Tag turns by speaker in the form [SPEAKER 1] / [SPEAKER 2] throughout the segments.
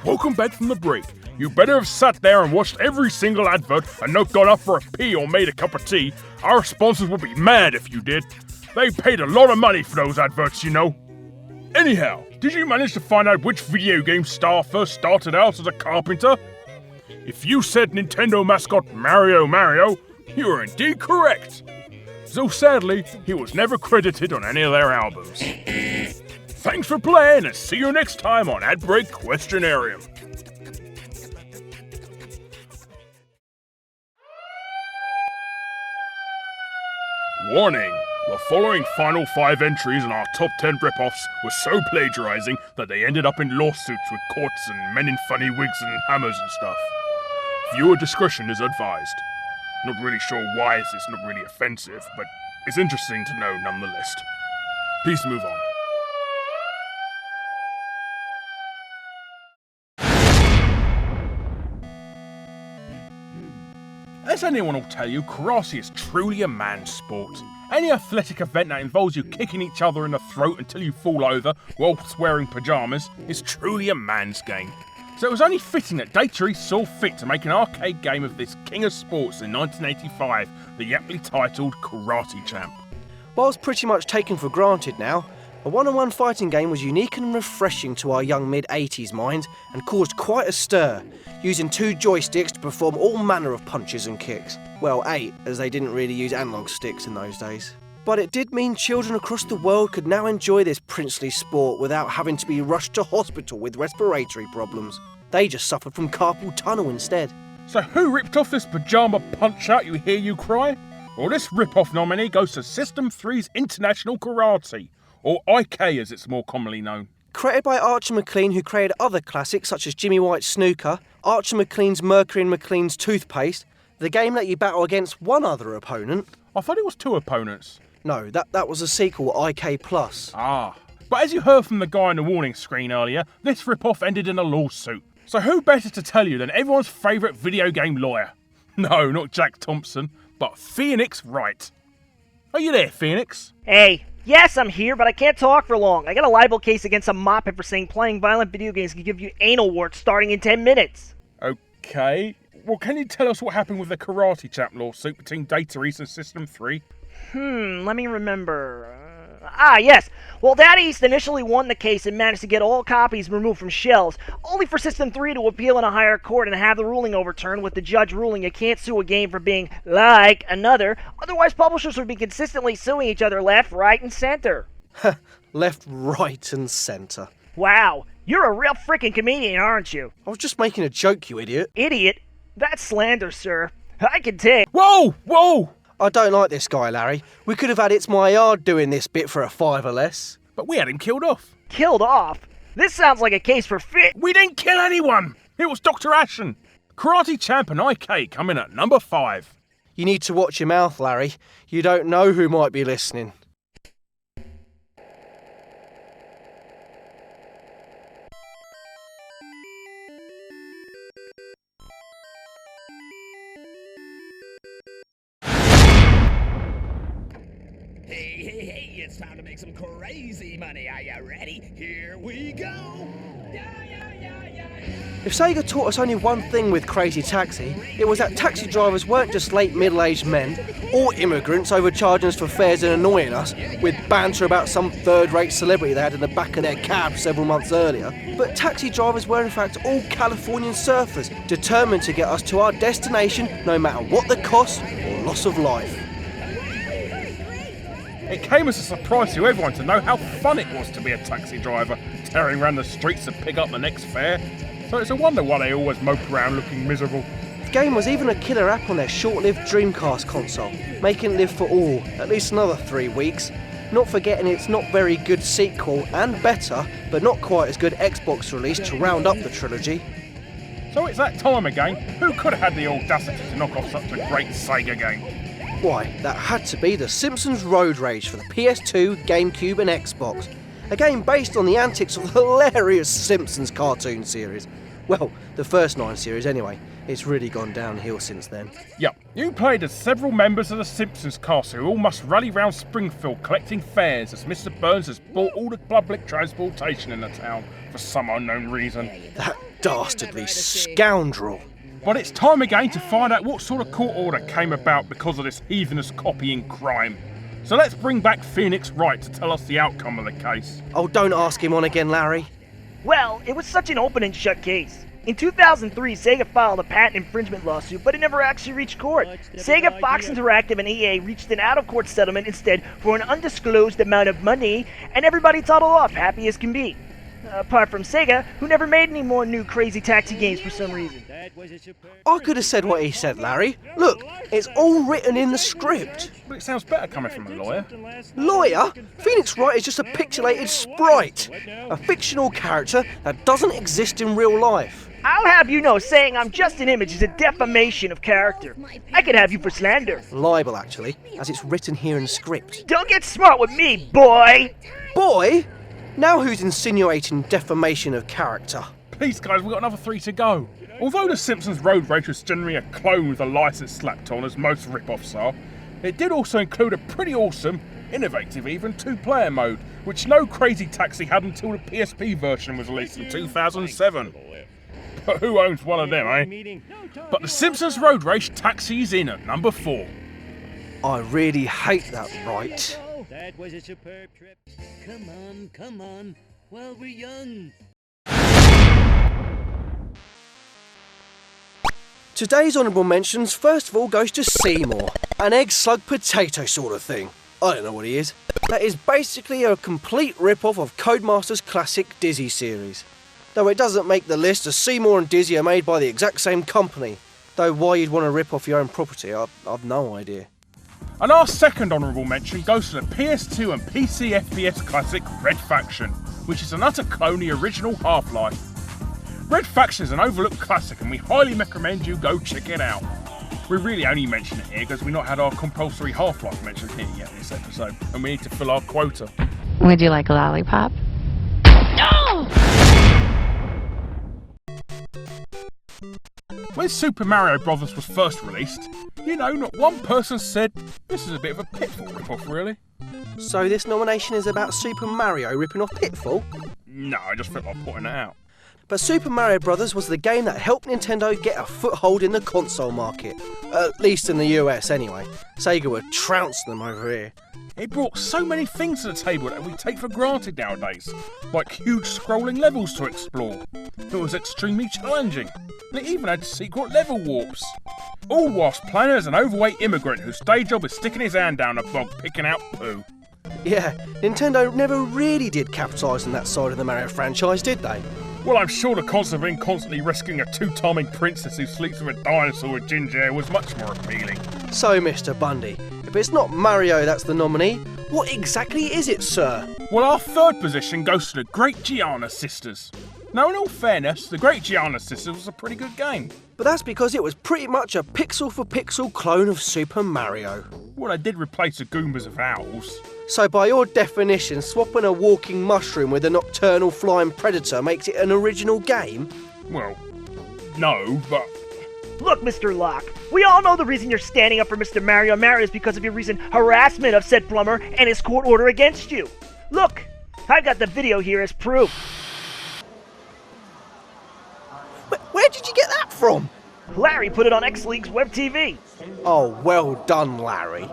[SPEAKER 1] Welcome back from the break. You better have sat there and watched every single advert and not got up for a pee or made a cup of tea. Our sponsors would be mad if you did. They paid a lot of money for those adverts, you know. Anyhow, did you manage to find out which video game star first started out as a carpenter? If you said Nintendo mascot Mario, you were indeed correct. Though sadly, he was never credited on any of their albums. Thanks for playing and see you next time on Ad Break Questionarium. Warning! The following final 5 entries in our top 10 rip-offs were so plagiarizing that they ended up in lawsuits with courts and men in funny wigs and hammers and stuff. Viewer discretion is advised. Not really sure why this is not really offensive, but it's interesting to know nonetheless. Please move on. As anyone will tell you, karate is truly a man's sport. Any athletic event that involves you kicking each other in the throat until you fall over whilst wearing pyjamas is truly a man's game. So it was only fitting that Data East saw fit to make an arcade game of this king of sports in 1985, the aptly titled Karate Champ.
[SPEAKER 2] Whilst pretty much taken for granted now, a one-on-one fighting game was unique and refreshing to our young mid-80s minds and caused quite a stir, using 2 joysticks to perform all manner of punches and kicks. Well, 8, as they didn't really use analog sticks in those days. But it did mean children across the world could now enjoy this princely sport without having to be rushed to hospital with respiratory problems. They just suffered from carpal tunnel instead.
[SPEAKER 1] So who ripped off this pyjama punch-out you hear you cry? Well, this rip-off nominee goes to System 3's International Karate, or IK as it's more commonly known.
[SPEAKER 2] Created by Archer McLean, who created other classics such as Jimmy White's Snooker, Archer McLean's Mercury and McLean's Toothpaste, the game let you battle against one other opponent.
[SPEAKER 1] I thought it was 2 opponents.
[SPEAKER 2] No, that was a sequel, IK+.
[SPEAKER 1] Ah. But as you heard from the guy on the warning screen earlier, this rip-off ended in a lawsuit. So who better to tell you than everyone's favourite video game lawyer? No, not Jack Thompson, but Phoenix Wright. Are you there, Phoenix?
[SPEAKER 3] Hey, yes, I'm here, but I can't talk for long. I got a libel case against a moppet for saying playing violent video games can give you anal warts starting in 10 minutes.
[SPEAKER 1] Okay. Well, can you tell us what happened with the Karate Champ lawsuit between Data East and System 3?
[SPEAKER 3] Let me remember. Yes. Well, Data East initially won the case and managed to get all copies removed from shelves, only for System 3 to appeal in a higher court and have the ruling overturned, with the judge ruling you can't sue a game for being like another, otherwise publishers would be consistently suing each other left, right, and center.
[SPEAKER 2] Left, right, and centre.
[SPEAKER 3] Wow, you're a real freaking comedian, aren't you?
[SPEAKER 2] I was just making a joke, you idiot.
[SPEAKER 3] Idiot? That's slander, sir. I can take.
[SPEAKER 1] Whoa! Whoa!
[SPEAKER 2] I don't like this guy, Larry. We could have had It's My Yard doing this bit for a 5 or less.
[SPEAKER 1] But we had him killed off.
[SPEAKER 3] Killed off? This sounds like a case for fit.
[SPEAKER 1] We didn't kill anyone! It was Dr. Ashen. Karate Champ and IK come in at number 5.
[SPEAKER 2] You need to watch your mouth, Larry. You don't know who might be listening.
[SPEAKER 4] Hey, it's time to make some crazy money. Are you ready? Here we go.
[SPEAKER 2] If Sega taught us only one thing with Crazy Taxi, it was that taxi drivers weren't just late middle-aged men or immigrants overcharging us for fares and annoying us with banter about some third-rate celebrity they had in the back of their cab several months earlier, but taxi drivers were in fact all Californian surfers determined to get us to our destination no matter what the cost or loss of life.
[SPEAKER 1] It came as a surprise to everyone to know how fun it was to be a taxi driver, tearing around the streets to pick up the next fare. So it's a wonder why they always mope around looking miserable.
[SPEAKER 2] The game was even a killer app on their short-lived Dreamcast console, making it live for all, at least another 3 weeks. Not forgetting its not very good sequel, and better, but not quite as good Xbox release to round up the trilogy.
[SPEAKER 1] So it's that time again. Who could have had the audacity to knock off such a great Sega game?
[SPEAKER 2] Why, that had to be the Simpsons Road Rage for the PS2, GameCube and Xbox. A game based on the antics of the hilarious Simpsons cartoon series. Well, the first 9 series anyway. It's really gone downhill since then.
[SPEAKER 1] Yep, you played as several members of the Simpsons cast who all must rally round Springfield collecting fares as Mr. Burns has bought all the public transportation in the town for some unknown reason.
[SPEAKER 2] That dastardly scoundrel.
[SPEAKER 1] But it's time again to find out what sort of court order came about because of this heathenous copying crime. So let's bring back Phoenix Wright to tell us the outcome of the case.
[SPEAKER 2] Oh, don't ask him on again, Larry.
[SPEAKER 3] Well, it was such an open and shut case. In 2003, Sega filed a patent infringement lawsuit, but it never actually reached court. Sega, Fox Interactive, and EA reached an out-of-court settlement instead for an undisclosed amount of money, and everybody toddled off happy as can be. Apart from Sega, who never made any more new Crazy Taxi games for some reason.
[SPEAKER 2] I could have said what he said, Larry. Look, it's all written in the script.
[SPEAKER 1] But it sounds better coming from a lawyer.
[SPEAKER 2] Lawyer? Phoenix Wright is just a pixelated sprite. A fictional character that doesn't exist in real life.
[SPEAKER 3] I'll have you know, saying I'm just an image is a defamation of character. I could have you for slander.
[SPEAKER 2] Libel, actually, as it's written here in the script.
[SPEAKER 3] Don't get smart with me, boy!
[SPEAKER 2] Boy? Now who's insinuating defamation of character?
[SPEAKER 1] Please guys, we've got another 3 to go. Although the Simpsons Road Rage was generally a clone with a license slapped on, as most rip-offs are, it did also include a pretty awesome, innovative even, 2-player mode, which no Crazy Taxi had until the PSP version was released in 2007. But who owns one of them, eh? But the Simpsons Road Race Taxi's in at number 4.
[SPEAKER 2] I really hate that, right?
[SPEAKER 5] That was a superb trip. Come on, while we're young.
[SPEAKER 2] Today's honourable mentions first of all goes to Seymour, an egg slug potato sort of thing. I don't know what he is. That is basically a complete rip-off of Codemaster's classic Dizzy series. Though it doesn't make the list, as Seymour and Dizzy are made by the exact same company. Though why you'd want to rip off your own property, I've no idea.
[SPEAKER 1] And our second honourable mention goes to the PS2 and PC FPS classic Red Faction, which is an utter clone of the original Half-Life. Red Faction is an overlooked classic and we highly recommend you go check it out. We really only mention it here because we've not had our compulsory Half-Life mention here yet this episode, and we need to fill our quota.
[SPEAKER 6] Would you like a lollipop? No!
[SPEAKER 1] When Super Mario Bros. Was first released, not one person said, this is a bit of a Pitfall rip-off, really.
[SPEAKER 2] So this nomination is about Super Mario ripping off Pitfall?
[SPEAKER 1] No, I just felt like putting it out.
[SPEAKER 2] But Super Mario Bros. Was the game that helped Nintendo get a foothold in the console market. At least in the US, anyway. Sega would trounce them over here.
[SPEAKER 1] It brought so many things to the table that we take for granted nowadays, like huge scrolling levels to explore. It was extremely challenging, and it even had secret level warps. All whilst playing as an overweight immigrant whose day job is sticking his hand down a bog picking out poo.
[SPEAKER 2] Yeah, Nintendo never really did capitalise on that side of the Mario franchise, did they?
[SPEAKER 1] Well, I'm sure the concept of being constantly rescuing a 2-timing princess who sleeps with a dinosaur with ginger hair was much more appealing.
[SPEAKER 2] So, Mr. Bundy, if it's not Mario that's the nominee, what exactly is it, sir?
[SPEAKER 1] Well, our third position goes to the Great Giana Sisters. Now, in all fairness, the Great Giana Sisters was a pretty good game.
[SPEAKER 2] But that's because it was pretty much a pixel-for-pixel clone of Super Mario.
[SPEAKER 1] Well, they did replace the Goombas with owls.
[SPEAKER 2] So by your definition, swapping a walking mushroom with a nocturnal flying predator makes it an original game?
[SPEAKER 1] Well, no, but...
[SPEAKER 3] Look, Mr. Locke, we all know the reason you're standing up for Mr. Mario Mario is because of your recent harassment of said plumber and his court order against you. Look, I've got the video here as proof.
[SPEAKER 2] Where did you get that from?
[SPEAKER 3] Larry put it on X-League's web TV.
[SPEAKER 2] Oh, well done, Larry.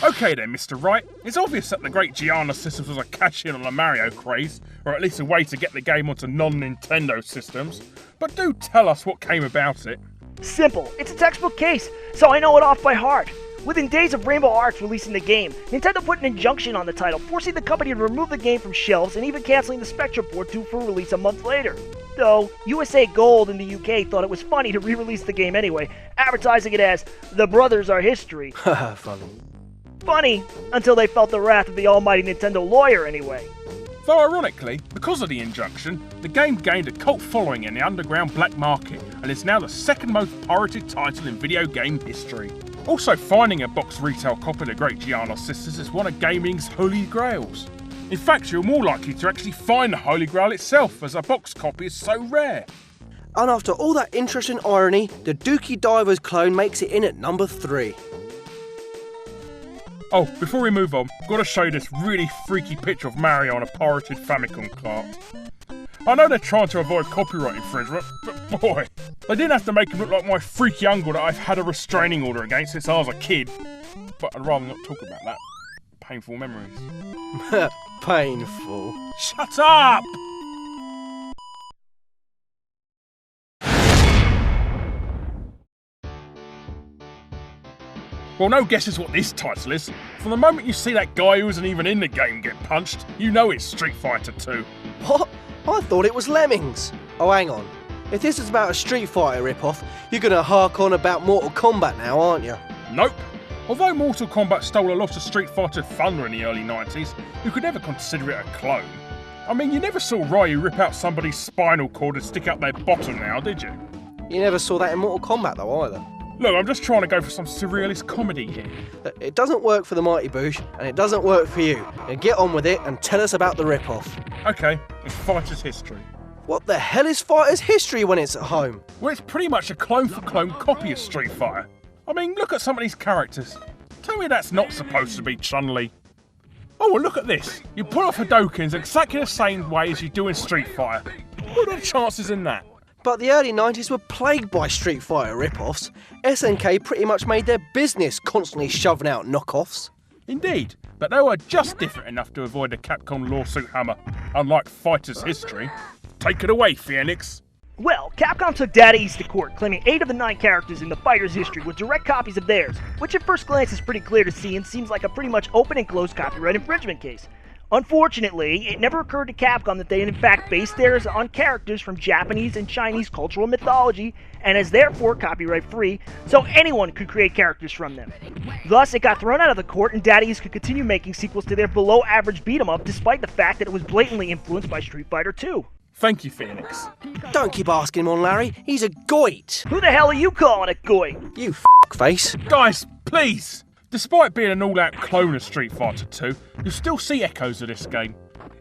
[SPEAKER 1] Okay then, Mr. Wright. It's obvious that the Great Giana Systems was a cash-in on the Mario craze, or at least a way to get the game onto non-Nintendo systems. But do tell us what came about it.
[SPEAKER 3] Simple. It's a textbook case, so I know it off by heart. Within days of Rainbow Arts releasing the game, Nintendo put an injunction on the title, forcing the company to remove the game from shelves and even cancelling the Spectrum port due for release a month later. Though, USA Gold in the UK thought it was funny to re-release the game anyway, advertising it as, The Brothers Are History.
[SPEAKER 2] Haha, funny.
[SPEAKER 3] Funny, until they felt the wrath of the almighty Nintendo lawyer anyway.
[SPEAKER 1] Though ironically, because of the injunction, the game gained a cult following in the underground black market and is now the second most pirated title in video game history. Also, finding a box retail copy of the Great Giana Sisters is one of gaming's holy grails. In fact, you're more likely to actually find the Holy Grail itself, as a box copy is so rare.
[SPEAKER 2] And after all that interesting irony, the Dookie Divers clone makes it in at number 3.
[SPEAKER 1] Oh, before we move on, I've got to show you this really freaky picture of Mario on a pirated Famicom cart. I know they're trying to avoid copyright infringement, but boy, they didn't have to make him look like my freaky uncle that I've had a restraining order against since I was a kid. But I'd rather not talk about that. Painful memories.
[SPEAKER 2] Painful.
[SPEAKER 1] Shut up! Well, no guesses what this title is. From the moment you see that guy who isn't even in the game get punched, you know it's Street Fighter 2.
[SPEAKER 2] What? I thought it was Lemmings. Oh, hang on. If this is about a Street Fighter rip-off, you're going to hark on about Mortal Kombat now, aren't you?
[SPEAKER 1] Nope. Although Mortal Kombat stole a lot of Street Fighter thunder in the early 90s, you could never consider it a clone. I mean, you never saw Ryu rip out somebody's spinal cord and stick out their bottom now, did you?
[SPEAKER 2] You never saw that in Mortal Kombat, though, either.
[SPEAKER 1] Look, I'm just trying to go for some surrealist comedy here.
[SPEAKER 2] It doesn't work for the Mighty Boosh, and it doesn't work for you. Now get on with it and tell us about the rip-off.
[SPEAKER 1] Okay, it's Fighter's history.
[SPEAKER 2] What the hell is Fighter's history when it's at home?
[SPEAKER 1] Well, it's pretty much a clone-for-clone copy of Street Fighter. I mean, look at some of these characters. Tell me that's not supposed to be Chun-Li. Oh, well, look at this. You pull off Hadokens exactly the same way as you do in Street Fighter. What are the chances in that?
[SPEAKER 2] But the early 90s were plagued by Street Fighter rip-offs. SNK pretty much made their business constantly shoving out knockoffs.
[SPEAKER 1] Indeed, but they were just different enough to avoid a Capcom lawsuit hammer, unlike Fighter's history. Take it away, Phoenix.
[SPEAKER 3] Well, Capcom took data east to court, claiming 8 of the 9 characters in the fighter's history were direct copies of theirs, which at first glance is pretty clear to see and seems like a pretty much open and closed copyright infringement case. Unfortunately, it never occurred to Capcom that they had in fact based theirs on characters from Japanese and Chinese cultural mythology, and is therefore copyright free, so anyone could create characters from them. Thus, it got thrown out of the court, and Data East could continue making sequels to their below-average beat-em-up, despite the fact that it was blatantly influenced by Street Fighter 2.
[SPEAKER 1] Thank you, Phoenix.
[SPEAKER 2] Don't keep asking him on, Larry. He's a goit.
[SPEAKER 3] Who the hell are you calling a goy?
[SPEAKER 2] You face.
[SPEAKER 1] Guys, please! Despite being an all-out clone of Street Fighter 2, you still see echoes of this game.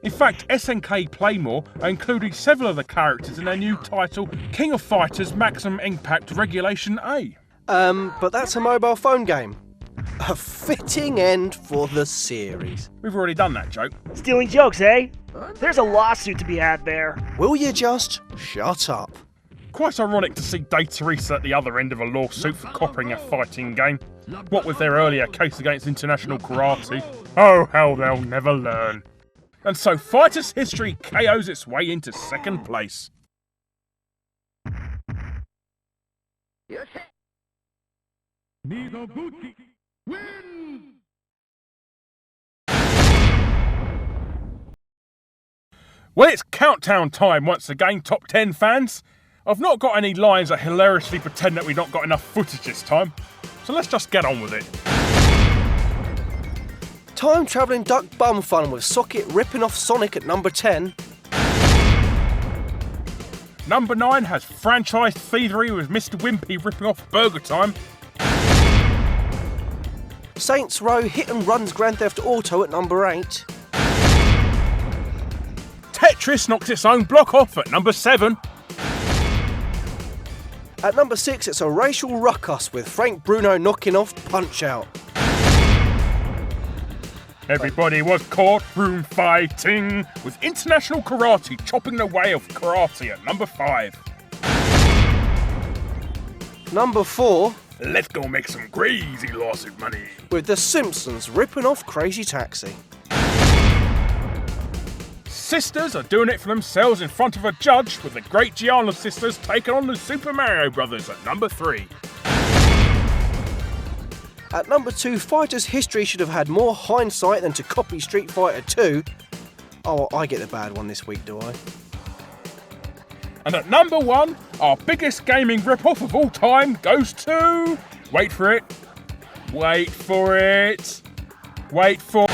[SPEAKER 1] In fact, SNK Playmore are including several of the characters in their new title, King of Fighters Maximum Impact Regulation A.
[SPEAKER 2] But that's a mobile phone game. A fitting end for the series.
[SPEAKER 1] We've already done that joke.
[SPEAKER 3] Stealing jokes, eh? There's a lawsuit to be had there.
[SPEAKER 2] Will you just shut up?
[SPEAKER 1] Quite ironic to see Data East at the other end of a lawsuit for copying a fighting game. What with their earlier case against international karate. Oh, hell, they'll never learn. And so Fighter's history KOs its way into second place. Well, it's countdown time once again, Top 10 fans. I've not got any lines that hilariously pretend that we've not got enough footage this time, so let's just get on with it.
[SPEAKER 2] Time-travelling duck bum fun with Socket ripping off Sonic at number 10.
[SPEAKER 1] Number 9 has franchise thievery with Mr. Wimpy ripping off Burger Time.
[SPEAKER 2] Saints Row hit and runs Grand Theft Auto at number 8.
[SPEAKER 1] Tetris knocks its own block off at number 7.
[SPEAKER 2] At number 6, it's a racial ruckus with Frank Bruno knocking off Punch-Out.
[SPEAKER 1] Everybody was caught room fighting, with international karate chopping the way of karate at number 5.
[SPEAKER 2] Number 4,
[SPEAKER 1] Let's go make some crazy lawsuit money.
[SPEAKER 2] with The Simpsons ripping off Crazy Taxi.
[SPEAKER 1] Sisters are doing it for themselves in front of a judge, with the great Giana sisters taking on the Super Mario Brothers at number 3.
[SPEAKER 2] At number 2, Fighter's history should have had more hindsight than to copy Street Fighter 2. Oh, I get the bad one this week, do I?
[SPEAKER 1] And at number 1, our biggest gaming rip-off of all time goes to... Wait for it. Wait for it. Wait for...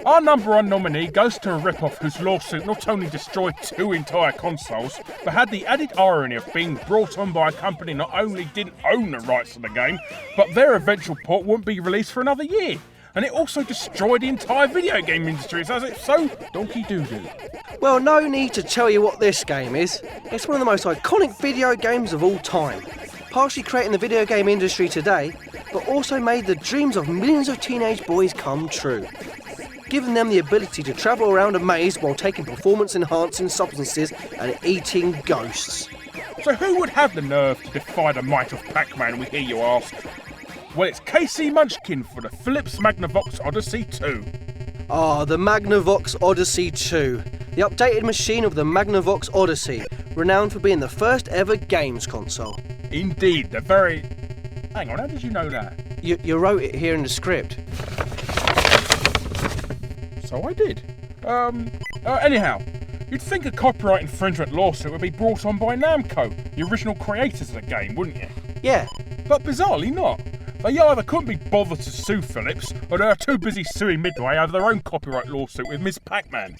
[SPEAKER 1] Our number 1 nominee goes to a rip-off whose lawsuit not only destroyed 2 entire consoles, but had the added irony of being brought on by a company not only didn't own the rights to the game, but their eventual port wouldn't be released for another year. and it also destroyed the entire video game industry, as it's so donkey-doo-doo.
[SPEAKER 2] Well, no need to tell you what this game is. It's one of the most iconic video games of all time, partially creating the video game industry today, but also made the dreams of millions of teenage boys come true, giving them the ability to travel around a maze while taking performance-enhancing substances and eating ghosts.
[SPEAKER 1] So who would have the nerve to defy the might of Pac-Man, we hear you ask? Well, it's Casey Munchkin for the Philips Magnavox Odyssey 2.
[SPEAKER 2] Ah, the Magnavox Odyssey 2, the updated machine of the Magnavox Odyssey, renowned for being the first ever games console.
[SPEAKER 1] Indeed, the very... Hang on, how did you know that?
[SPEAKER 2] You wrote it here in the script.
[SPEAKER 1] So I did. Anyhow, you'd think a copyright infringement lawsuit would be brought on by Namco, the original creators of the game, wouldn't you?
[SPEAKER 2] Yeah,
[SPEAKER 1] But bizarrely not. They either couldn't be bothered to sue Philips, or they are too busy suing Midway over their own copyright lawsuit with Ms. Pac-Man,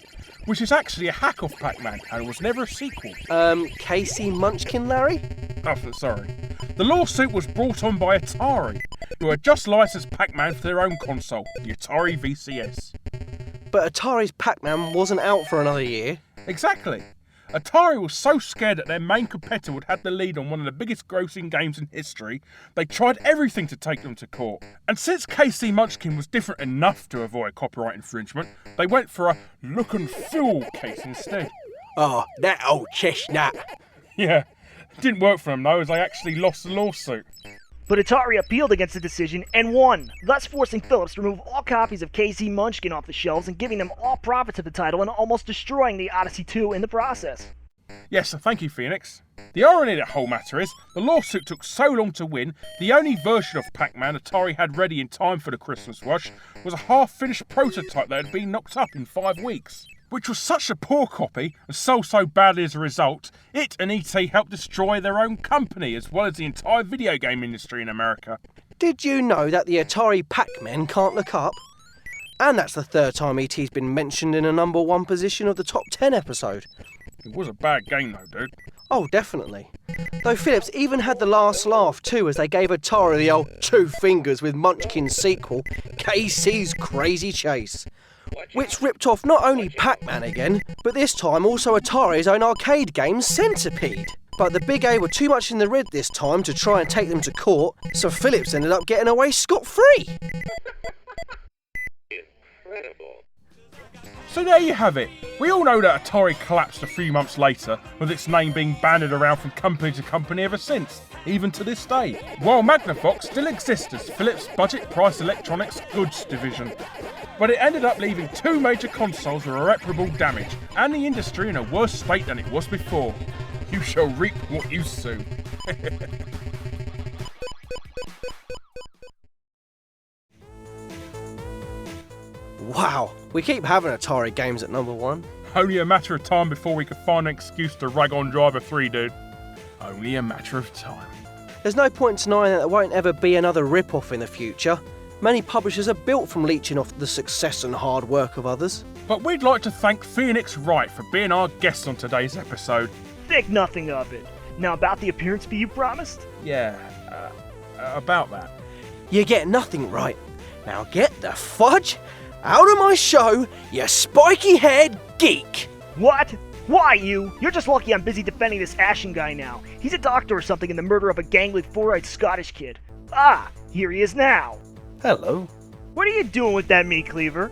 [SPEAKER 1] which is actually a hack of Pac-Man and was never a sequel.
[SPEAKER 2] Casey Munchkin, Larry?
[SPEAKER 1] Oh, sorry. The lawsuit was brought on by Atari, who had just licensed Pac-Man for their own console, the Atari VCS.
[SPEAKER 2] But Atari's Pac-Man wasn't out for another year.
[SPEAKER 1] Exactly. Atari was so scared that their main competitor would have the lead on one of the biggest grossing games in history, they tried everything to take them to court. And since KC Munchkin was different enough to avoid copyright infringement, they went for a look and feel case instead.
[SPEAKER 2] Oh, that old chestnut.
[SPEAKER 1] Yeah, it didn't work for them though, as they actually lost the lawsuit.
[SPEAKER 3] But Atari appealed against the decision and won, thus forcing Philips to remove all copies of KC Munchkin off the shelves and giving them all profits of the title and almost destroying the Odyssey 2 in the process.
[SPEAKER 1] Yes, so thank you, Phoenix. The irony of the whole matter is, the lawsuit took so long to win, the only version of Pac-Man Atari had ready in time for the Christmas rush was a half-finished prototype that had been knocked up in 5 weeks. Which was such a poor copy, and sold so badly as a result, it and E.T. helped destroy their own company, as well as the entire video game industry in America.
[SPEAKER 2] Did you know that the Atari Pac-Men can't look up? And that's the third time E.T.'s been mentioned in a number 1 position of the top 10 episode.
[SPEAKER 1] It was a bad game though, dude.
[SPEAKER 2] Oh, definitely. Though Philips even had the last laugh too as they gave Atari the old 2 fingers with Munchkin's sequel, KC's Crazy Chase, which ripped off not only Pac-Man again, but this time also Atari's own arcade game Centipede. But the Big A were too much in the red this time to try and take them to court, so Philips ended up getting away scot-free.
[SPEAKER 1] So there you have it. We all know that Atari collapsed a few months later, with its name being banded around from company to company ever since, even to this day. While Magnavox still exists as Philips' budget price electronics goods division. But it ended up leaving 2 major consoles with irreparable damage, and the industry in a worse state than it was before. You shall reap what you sow.
[SPEAKER 2] Wow, we keep having Atari games at number 1.
[SPEAKER 1] Only a matter of time before we could find an excuse to rag on Driver 3, dude. Only a matter of time.
[SPEAKER 2] There's no point denying that there won't ever be another rip-off in the future. Many publishers are built from leeching off the success and hard work of others.
[SPEAKER 1] But we'd like to thank Phoenix Wright for being our guest on today's episode.
[SPEAKER 3] Think nothing of it. Now about the appearance fee you promised?
[SPEAKER 1] Yeah, about that.
[SPEAKER 2] You get nothing right. Now get the fudge out of my show, you spiky-haired geek!
[SPEAKER 3] What? Why you? You're just lucky I'm busy defending this Ashen guy now. He's a doctor or something in the murder of a gangly 4-eyed Scottish kid. Ah, here he is now.
[SPEAKER 2] Hello.
[SPEAKER 3] What are you doing with that meat cleaver?